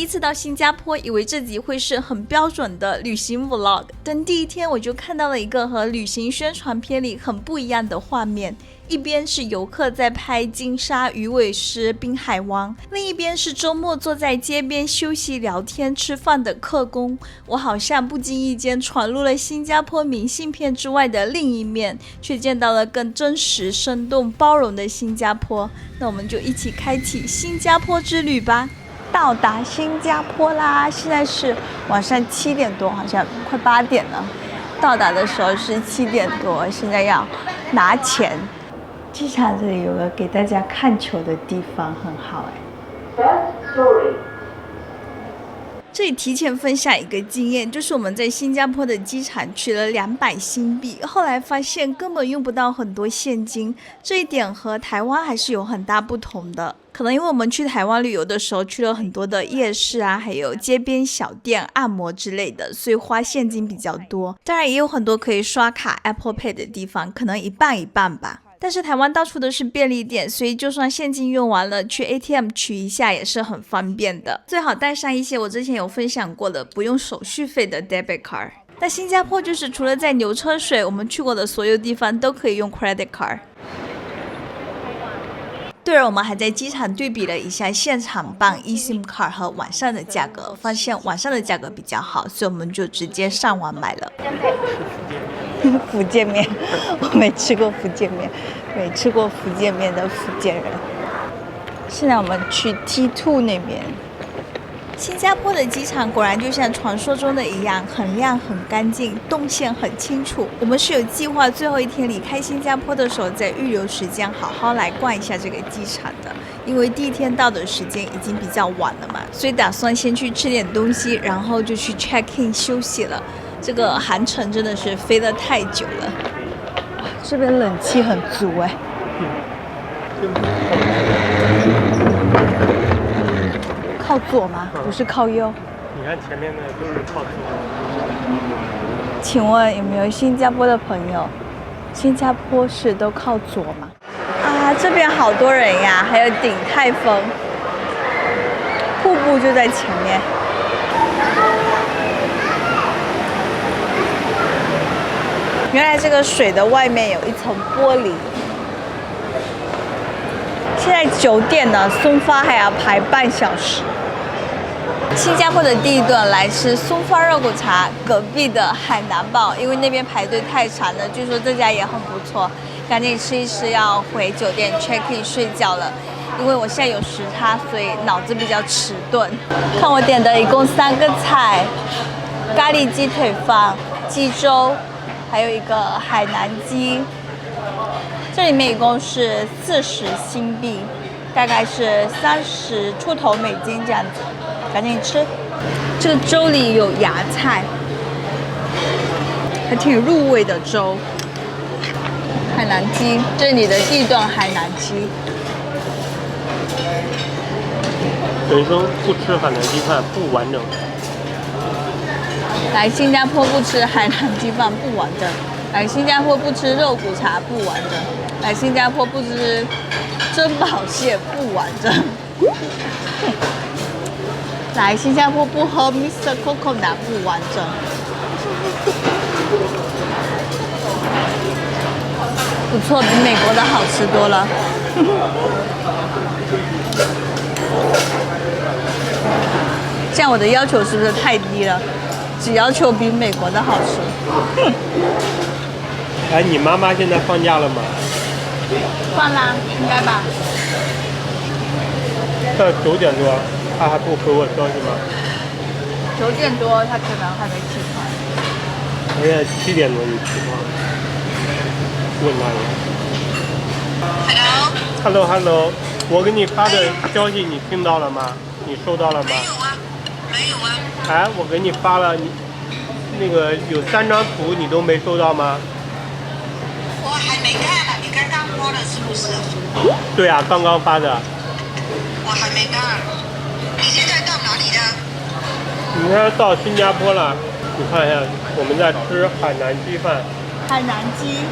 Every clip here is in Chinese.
次到新加坡，以为这集会是很标准的旅行 vlog， 但第一天我就看到了一个和旅行宣传片里很不一样的画面。一边是游客在拍金沙、鱼尾狮、滨海湾，另一边是周末坐在街边休息、聊天、吃饭的客工。我好像不经意间闯入了新加坡明信片之外的另一面，却见到了更真实、生动、包容的新加坡。那我们就一起开启新加坡之旅吧！到达新加坡啦，现在是晚上7点多，好像快8点了。到达的时候是7点多，现在要拿钱。机场这里有个给大家看球的地方，很好这里提前分享一个经验，就是我们在新加坡的机场取了200新币，后来发现根本用不到很多现金，这一点和台湾还是有很大不同的。可能因为我们去台湾旅游的时候去了很多的夜市啊，还有街边小店、按摩之类的，所以花现金比较多。当然也有很多可以刷卡 Apple Pay 的地方，可能一半一半吧。但是台湾到处都是便利店，所以就算现金用完了，去 ATM 取一下也是很方便的。最好带上一些我之前有分享过的不用手续费的 debit card。那新加坡就是除了在牛车水我们去过的所有地方都可以用 credit card。对了，我们还在机场对比了一下现场办 eSIM card 和网上的价格，发现网上的价格比较好，所以我们就直接上网买了。福建面，我没吃过福建面，没吃过福建面的福建人。现在我们去 T2 那边。新加坡的机场果然就像传说中的一样，很亮很干净，动线很清楚。我们是有计划最后一天离开新加坡的时候，再预留时间好好来逛一下这个机场的，因为第一天到的时间已经比较晚了嘛，所以打算先去吃点东西，然后就去 check in 休息了。这个航程真的是飞得太久了。这边冷气很足哎。靠左吗？不是靠右。你看前面的都是靠左。请问有没有新加坡的朋友？新加坡是都靠左吗？啊，这边好多人呀，还有鼎泰丰，瀑布就在前面。原来这个水的外面有一层玻璃。现在9点了，松发还要排半小时。新加坡的第一顿来吃松发肉骨茶，隔壁的海南堡，因为那边排队太长了，据说这家也很不错，赶紧吃一吃，要回酒店 check in 睡觉了。因为我现在有时差，所以脑子比较迟钝。看我点的一共3个菜：咖喱鸡腿饭、鸡粥，还有一个海南鸡。这里面一共是40新币，大概是30出头美金这样子。赶紧吃，这个粥里有芽菜，还挺入味的粥。海南鸡，这里的地段海南鸡。人生不吃海南鸡饭不完整。来新加坡不吃海南鸡饭不完整，来新加坡不吃肉骨茶不完整，来新加坡不吃珍宝蟹不完整。来新加坡不喝 Mr. Coconut 不完整。不错，比美国的好吃多了。这样我的要求是不是太低了？只要求比美国的好吃。哎，你妈妈现在放假了吗？放啦，应该吧。到9点多。他还不回我消息吗？9点多，他可能还没起床。我现在7点多就起床，问他了。Hello， 我给你发的消息你听到了吗？你收到了吗？没有啊。哎，我给你发了，你那个有3张图，你都没收到吗？我还没看呢，你刚刚发的是不是？对啊，刚刚发的。我还没看。你现在到哪里了？你看到新加坡了，你看一下，我们在吃海南鸡饭。海南鸡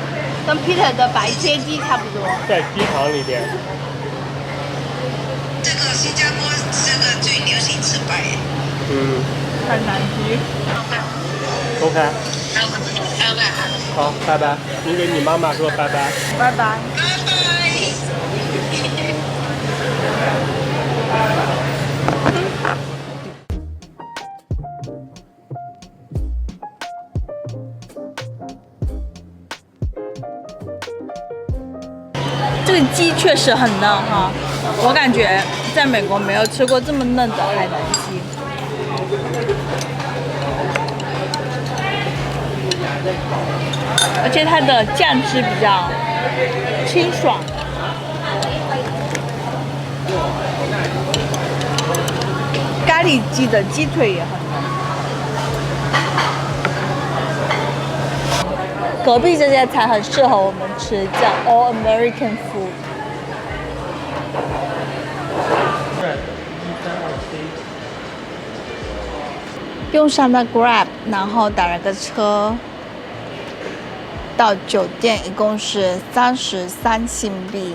跟 Peter 的白切鸡差不多。在机场里边。这个新加坡是個最流行吃飯。海南雞。OK。好，拜拜。你给你媽媽說拜拜。拜拜。这个鸡确实很嫩哈，我感觉在美国没有吃过这么嫩的海南鸡。而且它的酱汁比较清爽。咖喱鸡的鸡腿也很嫩。隔壁这家才很适合我们吃，叫 All American Food。用上了 Grab， 然后打了个车到酒店，一共是33新币。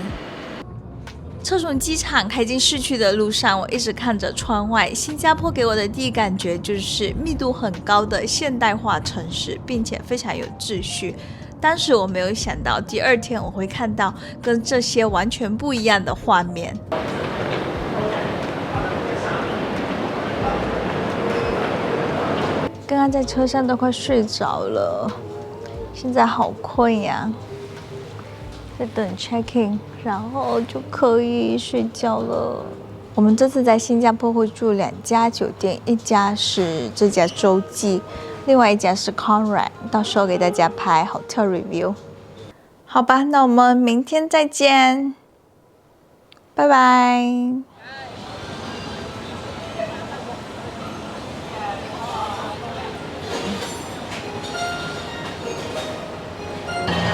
车从机场开进市区的路上，我一直看着窗外。新加坡给我的第一感觉就是密度很高的现代化城市，并且非常有秩序。当时我没有想到，第二天我会看到跟这些完全不一样的画面。刚刚在车上都快睡着了，现在好困呀，在等 check in。然后就可以睡觉了。我们这次在新加坡会住2家酒店，一家是这家洲际，另外一家是 Conrad， 到时候给大家拍 hotel review。好吧，那我们明天再见，拜拜。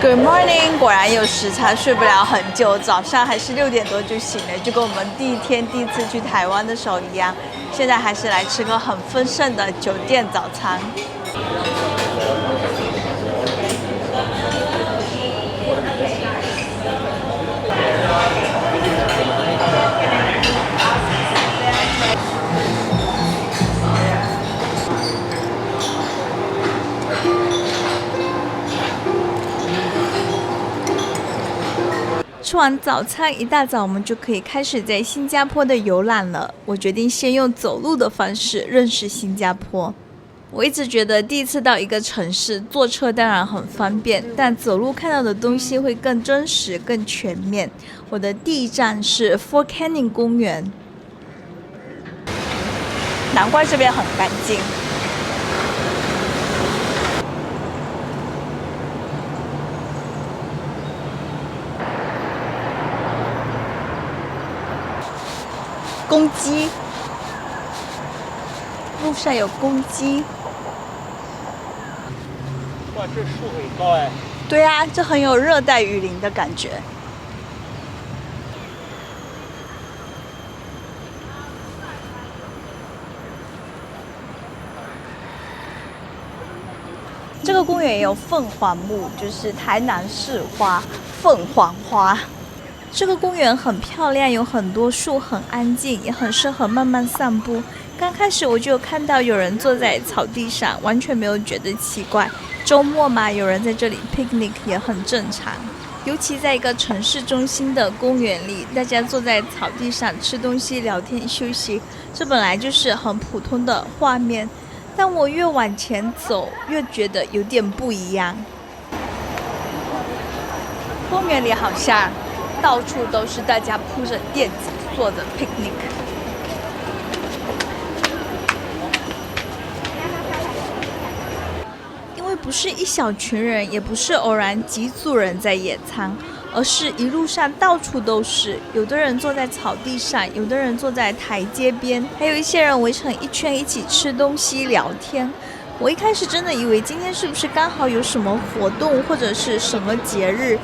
Good morning， 果然有时差，睡不了很久，早上还是6点多就醒了，就跟我们第一次去台湾的时候一样。现在还是来吃个很丰盛的酒店早餐。吃完早餐，一大早我们就可以开始在新加坡的游览了。我决定先用走路的方式认识新加坡。我一直觉得第一次到一个城市，坐车当然很方便，但走路看到的东西会更真实、更全面。我的第一站是 Fort Canning 公园，难怪这边很干净。公鸡，路上有公鸡。哇，这树很高哎。对啊，这很有热带雨林的感觉。这个公园也有凤凰木，就是台南市花，凤凰花。这个公园很漂亮，有很多树，很安静，也很适合慢慢散步。刚开始我就看到有人坐在草地上，完全没有觉得奇怪。周末嘛，有人在这里 picnic 也很正常。尤其在一个城市中心的公园里，大家坐在草地上吃东西、聊天、休息，这本来就是很普通的画面。但我越往前走，越觉得有点不一样。公园里好像到处都是大家铺着垫子做的 picnic。因为不是一小群人，也不是偶然几组人在野餐，而是一路上到处都是。有的人坐在草地上，有的人坐在台阶边，还有一些人围成一圈一起吃东西聊天。我一开始真的以为今天是不是刚好有什么活动或者是什么节日，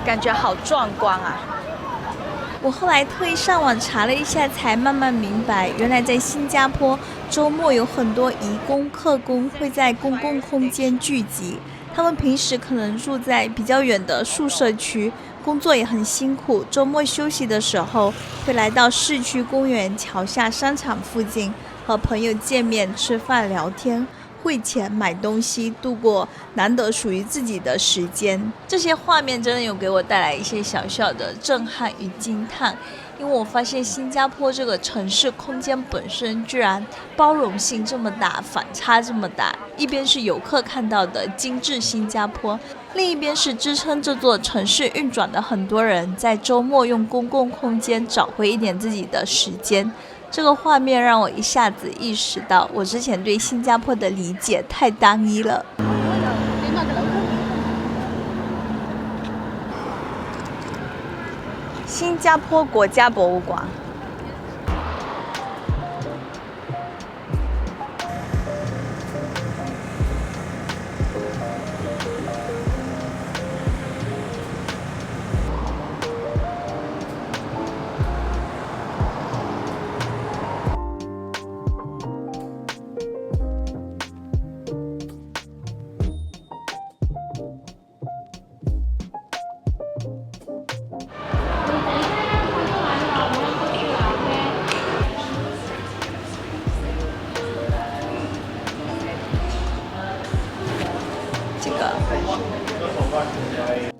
感觉好壮观啊！我后来特意上网查了一下，才慢慢明白，原来在新加坡周末有很多移工、客工会在公共空间聚集，他们平时可能住在比较远的宿舍区，工作也很辛苦，周末休息的时候会来到市区公园、桥下商场附近和朋友见面、吃饭、聊天，汇钱买东西，度过难得属于自己的时间。这些画面真的有给我带来一些小小的震撼与惊叹，因为我发现新加坡这个城市空间本身居然包容性这么大，反差这么大。一边是游客看到的精致新加坡，另一边是支撑这座城市运转的很多人在周末用公共空间找回一点自己的时间。这个画面让我一下子意识到，我之前对新加坡的理解太单一了。新加坡国家博物馆。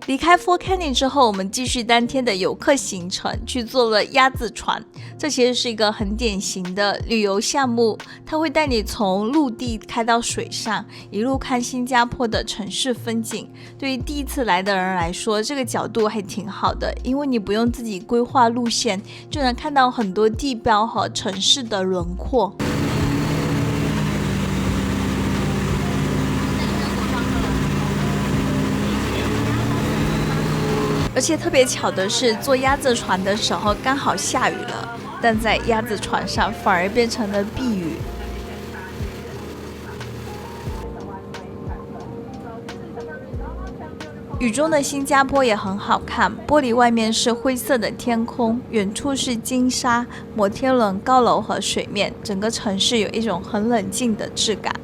离开 Fort Canning 之后，我们继续当天的游客行程，去坐了鸭子船。这其实是一个很典型的旅游项目，它会带你从陆地开到水上，一路看新加坡的城市风景。对于第一次来的人来说，这个角度还挺好的，因为你不用自己规划路线，就能看到很多地标和城市的轮廓。而且特别巧的是，坐鸭子船的时候刚好下雨了，但在鸭子船上反而变成了避雨。雨中的新加坡也很好看，玻璃外面是灰色的天空，远处是金沙、摩天轮、高楼和水面，整个城市有一种很冷静的质感。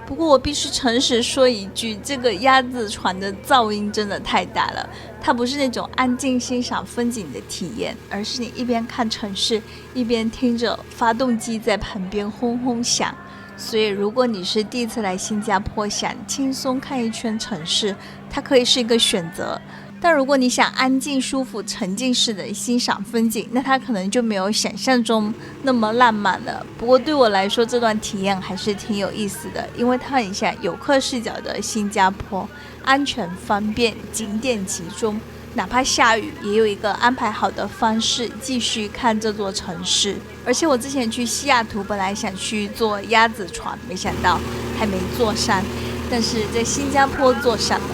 不过我必须诚实说一句，这个鸭子船的噪音真的太大了，它不是那种安静欣赏风景的体验，而是你一边看城市，一边听着发动机在旁边轰轰响。所以如果你是第一次来新加坡，想轻松看一圈城市，它可以是一个选择。但如果你想安静舒服沉浸式的欣赏风景，那它可能就没有想象中那么浪漫了。不过对我来说，这段体验还是挺有意思的，因为它很像游客视角的新加坡，安全方便，景点集中，哪怕下雨也有一个安排好的方式继续看这座城市。而且我之前去西雅图本来想去坐鸭子船，没想到还没坐上，但是在新加坡坐上了。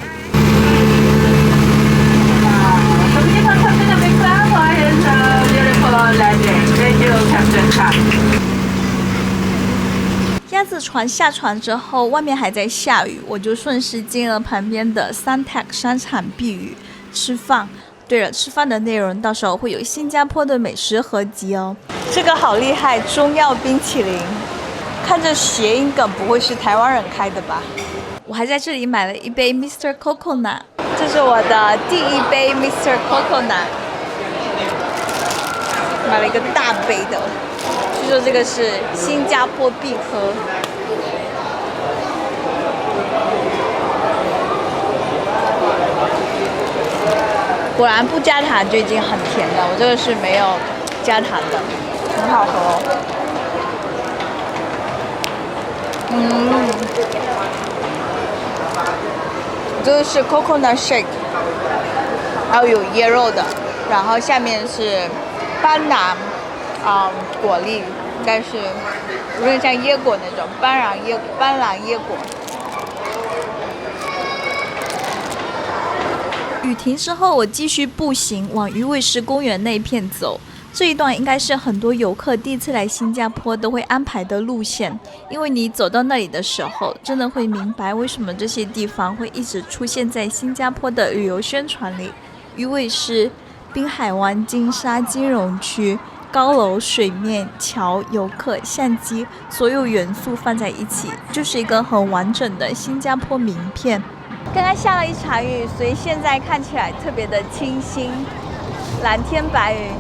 鸭子船下船之后，外面还在下雨，我就顺势进了旁边的Suntec商场避雨吃饭。对了，吃饭的内容到时候会有新加坡的美食合集哦。这个好厉害，中药冰淇淋，看着谐音梗不会是台湾人开的吧？我还在这里买了一杯 Mr. Coconut， 这是我的第一杯 Mr. Coconut， 买了一个大杯的，据说这个是新加坡必喝。果然不加糖就已经很甜了，我这个是没有加糖的，很好喝哦。这个是 coconut shake， 然后有椰肉的，然后下面是斑斓果粒，应该是有点像椰果那种斑斓椰果。雨停之后，我继续步行往鱼尾狮公园那片走。这一段应该是很多游客第一次来新加坡都会安排的路线，因为你走到那里的时候，真的会明白为什么这些地方会一直出现在新加坡的旅游宣传里。鱼尾狮、滨海湾、金沙金融区、高楼、水面、桥、游客、相机，所有元素放在一起，就是一个很完整的新加坡名片。刚刚下了一场雨，所以现在看起来特别的清新，蓝天白云。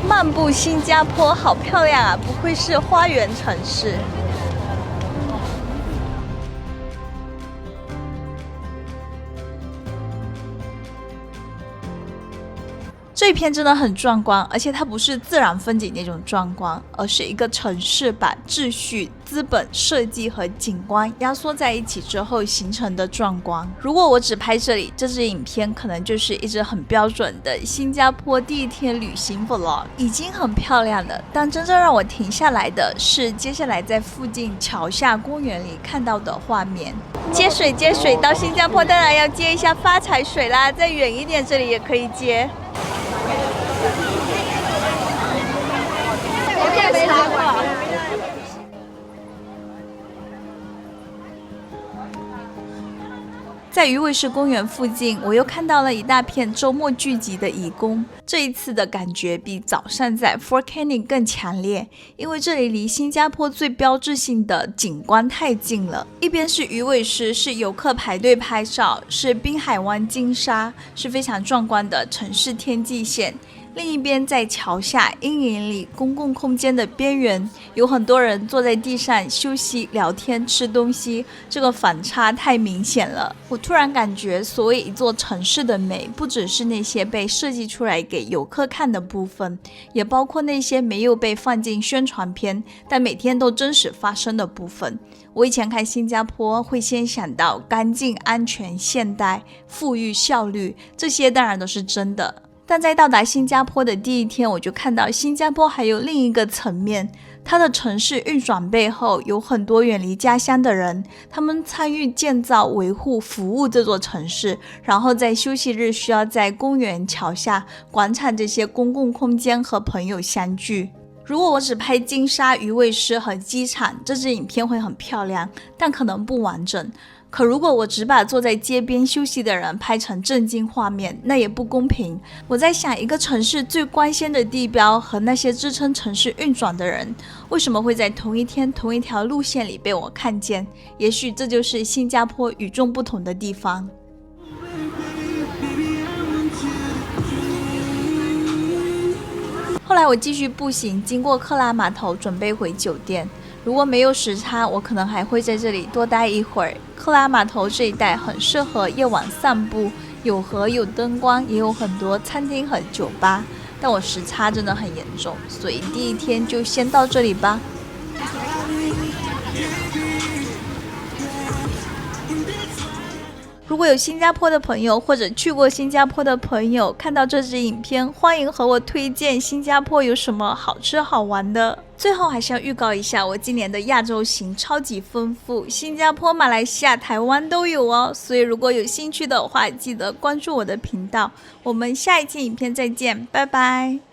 漫步新加坡，好漂亮啊！不愧是花园城市。这一片真的很壮观，而且它不是自然风景那种壮观，而是一个城市把秩序、资本、设计和景观压缩在一起之后形成的壮观。如果我只拍这里，这支影片可能就是一支很标准的新加坡第一天旅行 vlog， 已经很漂亮了。但真正让我停下来的是接下来在附近桥下公园里看到的画面。接水，到新加坡当然要接一下发财水啦，再远一点这里也可以接。在鱼尾狮公园附近，我又看到了一大片周末聚集的移工。这一次的感觉比早上在 Fort Canning 更强烈，因为这里离新加坡最标志性的景观太近了。一边是鱼尾狮，是游客排队拍照，是滨海湾金沙，是非常壮观的城市天际线。另一边在桥下阴影里公共空间的边缘，有很多人坐在地上休息、聊天、吃东西，这个反差太明显了。我突然感觉，所谓一座城市的美，不只是那些被设计出来给游客看的部分，也包括那些没有被放进宣传片，但每天都真实发生的部分。我以前看新加坡会先想到干净、安全、现代、富裕、效率，这些当然都是真的。但在到达新加坡的第一天，我就看到新加坡还有另一个层面，它的城市运转背后有很多远离家乡的人，他们参与建造、维护、服务这座城市，然后在休息日需要在公园、桥下、广场这些公共空间和朋友相聚。如果我只拍金沙、鱼尾狮和机场，这支影片会很漂亮，但可能不完整。可如果我只把坐在街边休息的人拍成正经画面，那也不公平。我在想，一个城市最光鲜的地标和那些支撑城市运转的人，为什么会在同一天、同一条路线里被我看见？也许这就是新加坡与众不同的地方。后来我继续步行，经过克拉码头，准备回酒店。如果没有时差，我可能还会在这里多待一会儿。克拉码头这一带很适合夜晚散步，有河有灯光，也有很多餐厅和酒吧。但我时差真的很严重，所以第一天就先到这里吧。如果有新加坡的朋友或者去过新加坡的朋友看到这支影片，欢迎和我推荐新加坡有什么好吃好玩的。最后还是要预告一下，我今年的亚洲行超级丰富，新加坡、马来西亚、台湾都有哦，所以如果有兴趣的话，记得关注我的频道。我们下一期影片再见，拜拜。